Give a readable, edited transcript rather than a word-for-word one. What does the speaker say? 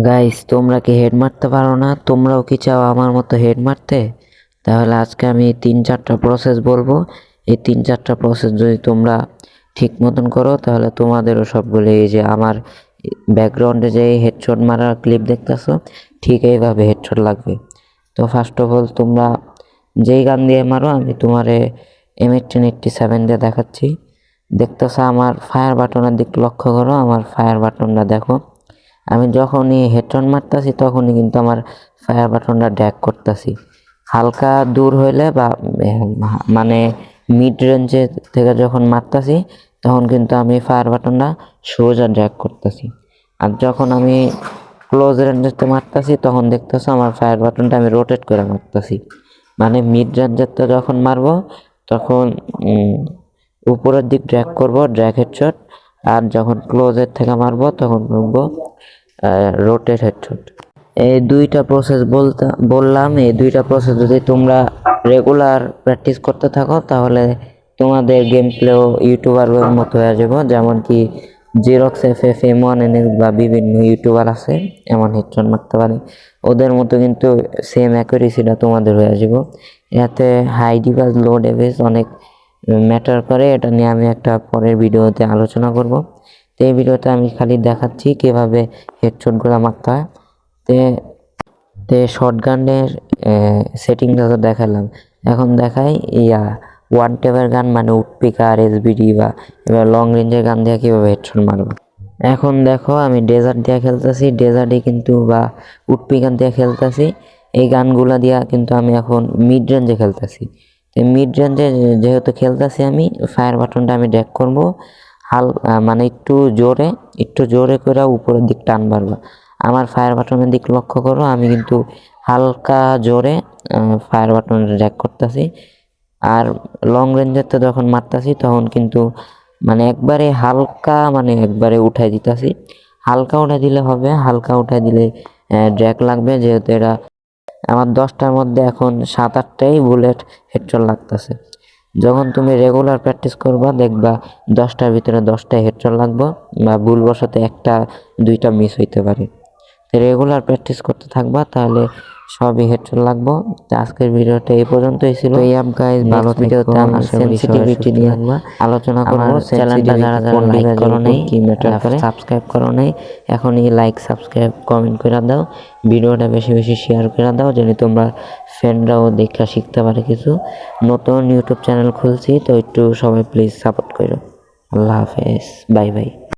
Guys, তোমরা কি head মারতে পারো না? তোমরাও কি চাও আমার মতো হেড মারতে? তাহলে আজকে আমি 3-4টা প্রসেস বলবো। এই 3-4টা প্রসেস যদি তোমরা ঠিক মতন করো তাহলে তোমাদেরও সবগুলো এই যে আমার ব্যাকগ্রাউন্ডে যে হেডশট মারার ক্লিপ দেখতেছো ঠিক এইভাবে হেডশট লাগবে। তো ফার্স্ট অফ অল তোমরা যেই গান দিয়ে মারো আমি তোমারে M1887 দিয়ে দেখাচ্ছি। দেখতেছো আমার ফায়ার বাটনের দিক লক্ষ্য করো, আমার ফায়ার বাটনটা দেখো। আমি যখনই হেডশট মারতাছি তখনই কিন্তু আমার ফায়ার বাটনটা ড্র্যাগ করতেছি। হালকা দূর হইলে বা মানে মিড রেঞ্জে থেকে যখন মারতাছি তখন কিন্তু আমি ফায়ার বাটনটা সোজা ড্র্যাগ করতেছি। আর যখন আমি ক্লোজ রেঞ্জেতে মারতাছি তখন দেখতেছো আমার ফায়ার বাটনটা আমি রোটেট করে মারতাছি। মানে মিড রেঞ্জেতে যখন মারবো তখন উপরের দিক ড্র্যাগ করব, ড্র্যাগ হেডশট। আর যখন ক্লোজের থেকে মারবো তখন করবো রোটেট হেডশট। এই দুইটা প্রসেস বললাম, এই দুইটা প্রসেস যদি তোমরা রেগুলার প্র্যাকটিস করতে থাকো তাহলে তোমাদের গেম প্লেও ইউটিউবারের মতো হয়ে যাবো। যেমন কি জিরক্স FF M1NX বা বিভিন্ন ইউটিউবার আছে এমন হেডশট মারতে পারে, ওদের মতো কিন্তু সেম অ্যাকুরেসিটা তোমাদের হয়ে যাবো। এতে হাই ডিভাইস লো ডিভাইস অনেক ম্যাটার করে, এটা নিয়ে আমি একটা পরের ভিডিওতে আলোচনা করব। তো এই ভিডিওতে আমি খালি দেখাচ্ছি কীভাবে হেডশটগুলো মারতে হয়। তে শর্টগানের সেটিংটা তো দেখালাম, এখন দেখাই ওয়ান টেপের গান মানে উডপিকার SBD বা এবার লং রেঞ্জের গান দিয়ে কীভাবে হেডশট মারবো। এখন দেখো আমি ডেজার্ট দিয়ে খেলতেছি, ডেজার্টে কিন্তু বা উডপিকার দিয়ে খেলতেছি। এই গানগুলা দিয়া কিন্তু আমি এখন মিড রেঞ্জে খেলতেছি। মিড রেঞ্জে যেহেতু খেলতেছি আমি ফায়ার বাটনটা আমি ড্র্যাগ করবো মানে একটু জোরে করে উপরের দিক টান বাড়বা। আমার ফায়ার বাটনের দিক লক্ষ্য করো, আমি কিন্তু হালকা জোরে ফায়ার বাটন ড্র্যাগ করতেছি। আর লং রেঞ্জেতে যখন মারতাছি তখন কিন্তু মানে একবারে উঠাই দিতেছি। হালকা উঠাই দিলে হবে, হালকা উঠাই দিলে ড্র্যাগ লাগবে, যেহেতু এটা আমার 10টার মধ্যে এখন 7-8টাই বুলেট হেডশট লাগতেছে। যখন তুমি রেগুলার প্র্যাকটিস করবা দেখবা 10টার ভিতরে 10টাই হেডশট লাগবে বা ভুলবশত 1-2টা মিস হইতে পারে। রেগুলার প্র্যাকটিস করতে থাকবা তাহলে সবই হেডশট লাগবে। আজকের ভিডিওটা এই পর্যন্তই ছিল। গাইস, ভালো ভিডিওতে আমি সেনসিটিভিটি নিয়ে আলোচনা করব। চ্যানেলটা যারা লাইক করো নাই কি ম্যাটার করে সাবস্ক্রাইব করো নাই, এখনই লাইক সাবস্ক্রাইব কমেন্ট করে দাও, ভিডিওটা বেশি বেশি শেয়ার করে দাও যেন তোমরা ফ্রেন্ডরাও দেখা শিখতে পারে কিছু। নতুন ইউটিউব চ্যানেল খুলছি তো একটু সবাই প্লিজ সাপোর্ট করো। আল্লাহ হাফেজ, বাই বাই।